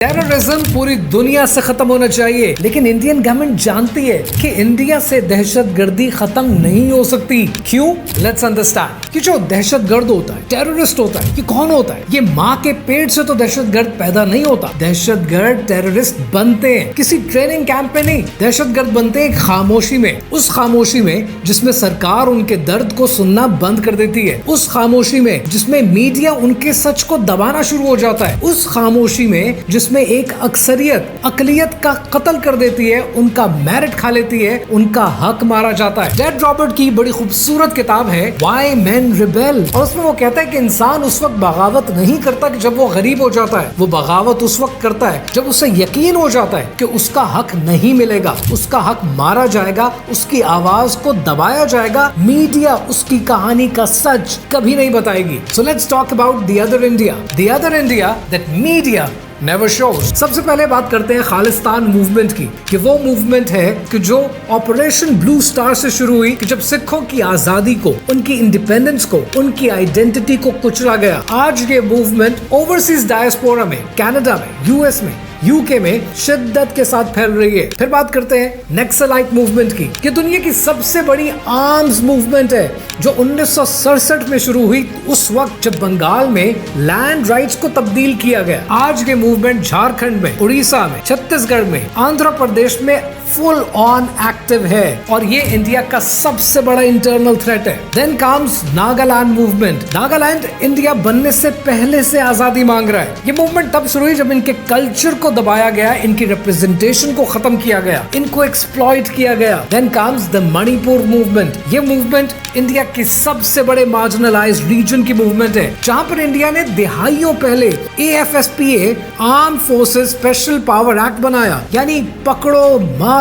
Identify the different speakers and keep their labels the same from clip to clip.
Speaker 1: Terrorism पूरी दुनिया से खत्म होना चाहिए, लेकिन इंडियन गवर्नमेंट जानती है कि इंडिया से दहशतगर्दी खत्म नहीं हो सकती। क्यों? लेट्स अंडरस्टैंड कि जो दहशतगर्द होता है, टेररिस्ट होता है, ये कौन होता है? ये माँ के पेट से तो दहशतगर्द पैदा नहीं होता। दहशतगर्द टेररिस्ट बनते हैं किसी ट्रेनिंग कैंप में नहीं, दहशतगर्द बनते हैं खामोशी में। उस खामोशी में जिसमें सरकार उनके दर्द को सुनना बंद कर देती है, उस खामोशी में जिसमें मीडिया उनके सच को दबाना शुरू हो जाता है, उस खामोशी में जिसमें एक अक्सरियत अकलियत का कत्ल कर देती है, उनका मेरिट खा लेती है, उनका हक मारा जाता है। टेड रॉबर्ट की बड़ी खूबसूरत किताब है व्हाई मेन रिबेल, और उसमें वो कहता है कि इंसान उस वक्त बगावत नहीं करता कि जब वो गरीब हो जाता है, वो बगावत उस वक्त करता है जब उसे यकीन हो जाता है कि उसका हक नहीं मिलेगा, उसका हक मारा जाएगा, उसकी आवाज को दबाया जाएगा। मीडिया उसकी कहानी का सच कभी नहीं बताएगी। So let's talk about the other India, the other India that media never shows. सबसे पहले बात करते हैं खालिस्तान मूवमेंट की, कि वो मूवमेंट है कि जो ऑपरेशन ब्लू स्टार से शुरू हुई, कि जब सिखों की आजादी को, उनकी इंडिपेंडेंस को, उनकी आइडेंटिटी को कुचला गया। आज ये मूवमेंट ओवरसीज डायस्पोरा में, कनाडा में, यूएस में, यूके में शिद्दत के साथ फैल रही है। फिर बात करते हैं नक्सलाइट मूवमेंट की, कि दुनिया की सबसे बड़ी आर्म्स मूवमेंट है, जो 1967 में शुरू हुई, उस वक्त जब बंगाल में लैंड राइट्स को तब्दील किया गया। आज के मूवमेंट झारखंड में, उड़ीसा में, छत्तीसगढ़ में, आंध्र प्रदेश में फुल ऑन एक्टिव है, और ये इंडिया का सबसे बड़ा इंटरनल थ्रेट है। Then comes Nagaland movement. Nagaland India बनने से पहले से आजादी मांग रहा है। ये मूवमेंट तब शुरू हुई जब इनके कल्चर को दबाया गया, इनकी रिप्रेजेंटेशन को खत्म किया गया, इनको एक्सप्लॉइट किया गया। Then comes the Manipur movement. ये मूवमेंट इंडिया की सबसे बड़े मार्जिनलाइज्ड रीजन की मूवमेंट है, जहां पर इंडिया ने दिहाइयों पहले AFSPA arm forces special power act बनाया, यानी पकड़ो मारो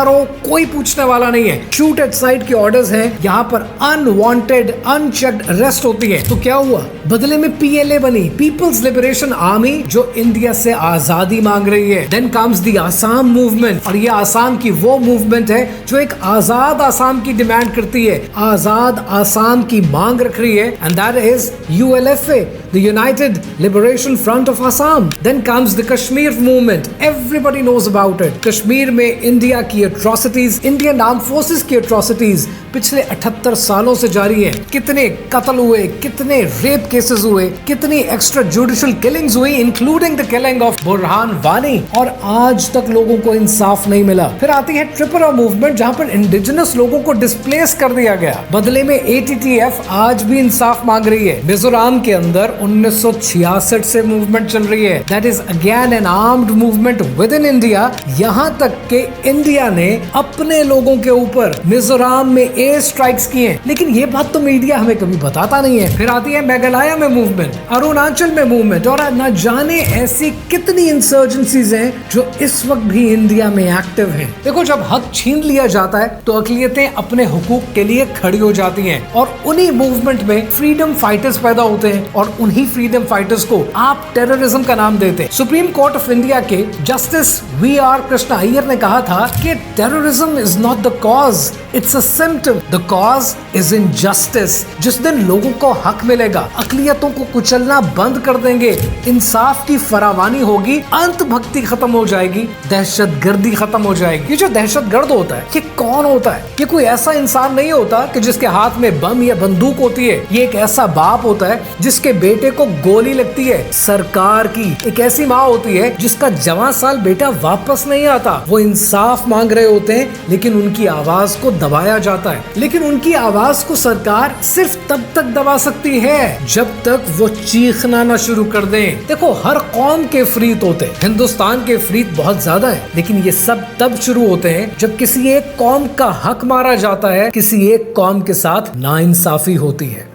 Speaker 1: कोई पूछने वाला नहीं है, शूट एट साइट के ऑर्डर्स हैं। यहाँ पर अनवांटेड अनचेक्ड अरेस्ट होती है। तो क्या हुआ? बदले में PLA बनी, पीपल्स लिबरेशन आर्मी, जो इंडिया से आजादी मांग रही है। Then comes the Assam movement, और ये आसाम की वो मूवमेंट है जो एक आजाद आसाम की डिमांड करती है, आजाद आसाम की मांग रख रही है, and that is ULFA, the united liberation front of Assam. Then comes the Kashmir movement, everybody knows about it. Kashmir में इंडिया की एट्रोसिटीज, इंडियन आर्म फोर्सेस की एट्रोसिटीज पिछले 78 सालों से जारी है। कितने कत्ल हुए, कितने रेप केसेस हुए, कितनी एक्स्ट्रा जुडिशियल किलिंग्स हुई, including the killing of Burhan Wani, और आज तक लोगों को इंसाफ नहीं मिला। फिर आती है त्रिपुरा मूवमेंट, जहां पर इंडिजिनस लोगों को डिस्प्लेस कर दिया गया, बदले में ATTF आज भी इंसाफ मांग रही है। मिजोरम के अंदर 1966 से मूवमेंट चल रही है, that is again an armed movement with in India. यहां तक के इंडिया ने अपने लोगों के ऊपर मिजोरम में एयर स्ट्राइक्स किए हैं, लेकिन ये बात तो मीडिया हमें कभी बताता नहीं है। फिर आती है मेघालय में मूवमेंट, अरुणाचल में मूवमेंट, और न जाने ऐसी कितनी इंसर्जेंसीज हैं जो इस वक्त भी इंडिया में एक्टिव हैं। देखो, जब हक छीन लिया जाता है तो अकलियतें अपने हुकूक के लिए खड़ी हो जाती हैं, और उन्हीं मूवमेंट में फ्रीडम फाइटर्स पैदा होते हैं, और उन्हीं फ्रीडम फाइटर्स को आप टेररिज्म का नाम देते हैं। सुप्रीम कोर्ट ऑफ इंडिया के जस्टिस VR कृष्णा अय्यर ने कहा था कि terrorism is not the cause, it's a symptom, the cause is injustice. जिस दिन लोगों को हक मिलेगा, अकलियतों को कुचलना बंद कर देंगे, इंसाफ की फरावानी होगी, अंत भक्ति खत्म हो जाएगी, दहशतगर्दी खत्म हो जाएगी। ये जो दहशतगर्द होता है, ये कौन होता है? ये कोई ऐसा इंसान नहीं होता कि जिसके हाथ में बम या बंदूक होती है। ये एक ऐसा बाप होता है जिसके बेटे को गोली लगती है सरकार की, एक ऐसी माँ होती है जिसका जवां साल बेटा वापस नहीं आता। वो इंसाफ मांग रहे होते हैं, लेकिन उनकी आवाज को दबाया जाता है। लेकिन उनकी आवाज को सरकार सिर्फ तब तक दबा सकती है जब तक वो चीखना ना शुरू कर दें। देखो, हर कौम के फरीद होते हैं, हिंदुस्तान के फरीद बहुत ज्यादा है, लेकिन ये सब तब शुरू होते हैं जब किसी एक कौम का हक मारा जाता है, किसी एक कौम के साथ नाइंसाफी होती है।